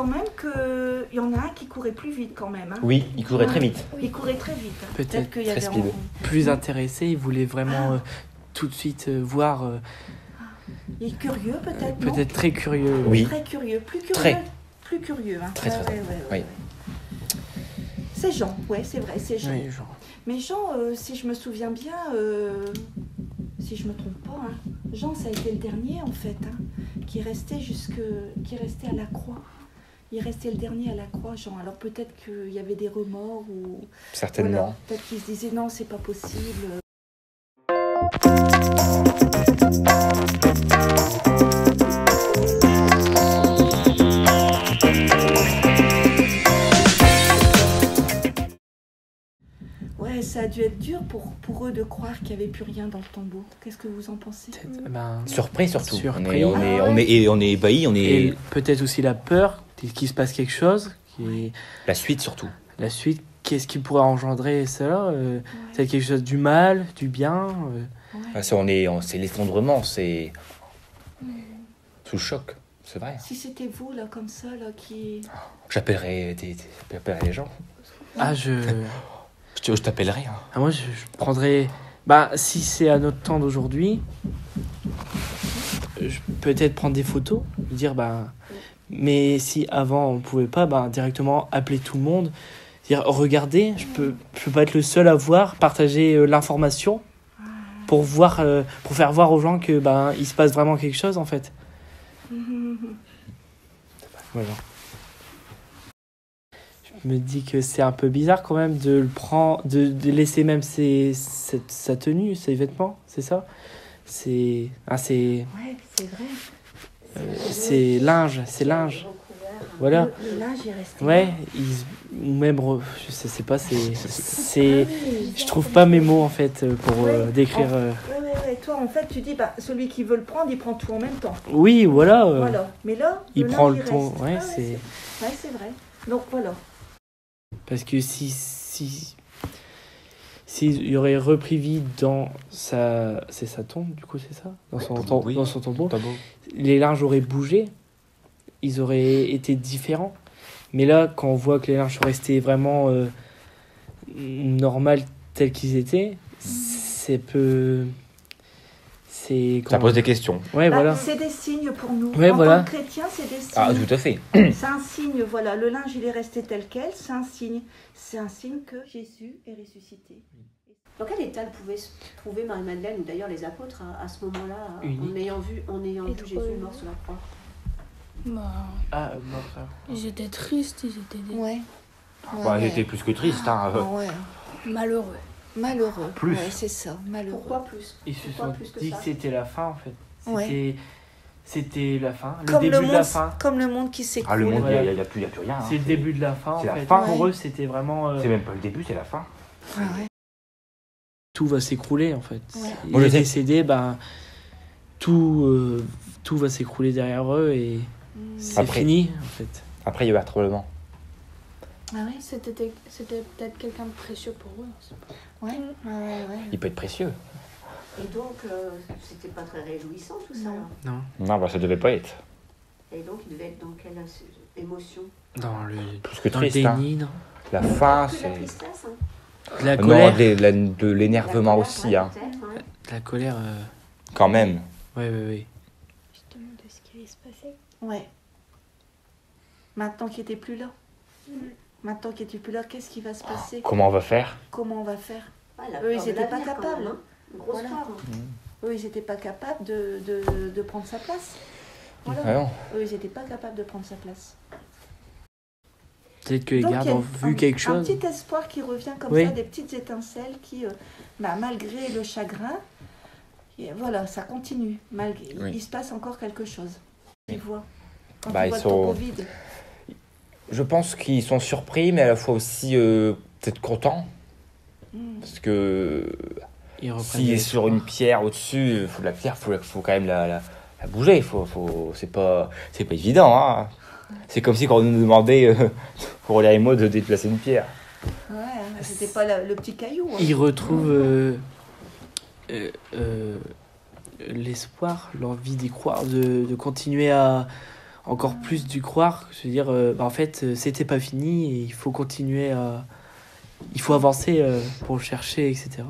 quand même qu'il y en a un qui courait plus vite quand même. Hein. Oui, il courait très vite. Il courait très vite. Hein. Peut-être qu'il y avait speed. plus intéressé, il voulait vraiment tout de suite voir. Il est curieux peut-être, non? Peut-être très curieux. Oui. Très curieux, plus curieux. Très. Plus curieux. Hein. Très. Oui. C'est Jean, ouais, c'est vrai, c'est Jean. Oui, genre. Mais Jean, si je me souviens bien, si je me trompe pas, hein, Jean, ça a été le dernier en fait, hein, qui est resté à la croix. Il est resté le dernier à la croix, Jean. Alors peut-être qu'il y avait des remords ou Certainement. voilà, peut-être qu'il se disait non, c'est pas possible. Ouais, ça a dû être dur pour eux de croire qu'il n'y avait plus rien dans le tombeau. Qu'est-ce que vous en pensez? Surpris surtout. Surpris. On est ébahis, on Et est... peut-être aussi la peur qu'il se passe quelque chose. La suite surtout. La suite, qu'est-ce qui pourrait engendrer cela C'est quelque chose du mal, du bien Ah, c'est l'effondrement, c'est sous le choc, c'est vrai. Si c'était vous, là, comme ça, là, qui... J'appellerais les gens. Ah, je t'appellerais. Hein. Ah, moi, je prendrais... si c'est à notre temps d'aujourd'hui, je peut-être prendre des photos, dire, mais si avant on pouvait pas, directement appeler tout le monde, dire, regardez, je peux pas être le seul à voir, partager l'information pour voir, pour faire voir aux gens que, il se passe vraiment quelque chose, en fait. Voilà. Je me dis que c'est un peu bizarre quand même de le prendre, de laisser même sa tenue, ses vêtements, c'est ça? Ouais, c'est vrai. C'est linge. Voilà. Le linge est resté. Ouais, ou même, je sais pas, je trouve pas mes mots en fait pour décrire. Ouais. Toi, en fait, tu dis, celui qui veut le prendre, il prend tout en même temps. Oui, voilà. Voilà. Mais là, il prend le reste. temps. Ouais, c'est vrai. Donc voilà. Parce que s'il y aurait repris vie dans c'est sa tombe, du coup, c'est ça, dans son tombeau. Les linges auraient bougé, ils auraient été différents. Mais là, quand on voit que les linges sont restés vraiment normaux tels qu'ils étaient, Ça pose des questions. Ouais, voilà. C'est des signes pour nous. Ouais, en tant que chrétien, c'est des signes. Ah, tout à fait. C'est un signe, voilà. Le linge, il est resté tel quel. C'est un signe. C'est un signe que Jésus est ressuscité. Dans quel état pouvait se trouver Marie-Madeleine ou d'ailleurs les apôtres à ce moment-là, en ayant vu Jésus mort sur la croix? Ils étaient tristes, ils étaient Ils étaient plus que tristes. malheureux. Malheureux. Plus. Ouais, c'est ça, malheureux. Pourquoi plus? Ils se Pourquoi sont plus que dit ça que c'était la fin en fait. Ouais. C'était la fin, le Comme début de la fin. Comme le monde qui s'écroule. Le monde, Ouais. il n'y a plus rien. C'est le début de la fin en C'est la fait. fin. Pour eux, c'était vraiment. C'est même pas le début, c'est la fin. Ah ouais. Tout va s'écrouler en fait. Ouais. Il Moi, je est sais. décédé, tout va s'écrouler derrière eux et c'est Après. fini en fait. Après, il y a eu un tremblement. Ah ouais. C'était peut-être quelqu'un de précieux pour eux. On sait pas. Ouais. Il peut être précieux. Et donc, c'était pas très réjouissant tout ça. Non. Alors. Non, ça devait pas être. Et donc, il devait être dans quelle émotion? Dans le Plus que dans le triste. déni, non. La fin, Que la c'est... tristesse, De la Non, colère. de l'énervement La aussi, colère, hein. peut-être, hein. De la colère. Quand même. Ouais. Justement de ce qui allait se passer. Ouais. Maintenant qu'il n'était plus là. Maintenant qu'il n'était plus là, qu'est-ce qui va se passer? Comment on va faire? Comment on va faire? Ah, la Eux, ils peur de n'étaient pas l'avenir, quand capables. même, hein. Une grosse Voilà. peur. Hein. Eux, ils n'étaient pas capables de prendre sa place. Voilà. Ah non. Eux, ils n'étaient pas capables de prendre sa place. Peut-être que les Donc, gardes il y a ont vu quelque un chose. petit espoir qui revient comme Oui. ça, des petites étincelles qui, malgré le chagrin, et voilà, ça continue. Oui. Il se passe encore quelque chose. Ils voient. Quand Bah, ils ils voient le sont- tombeau vide. Je pense qu'ils sont surpris, mais à la fois aussi peut-être contents. Parce que Ils reprennent s'il de est sur une pierre au-dessus, faut quand même la bouger. C'est pas évident. Hein. C'est comme si quand on nous demandait pour Aurélia et moi de déplacer une pierre. Ouais, hein, c'était pas le petit caillou. Hein. Ils retrouvent l'espoir, l'envie d'y croire, de continuer à encore plus dû croire, se dire en fait c'était pas fini et il faut continuer il faut avancer pour le chercher, etc.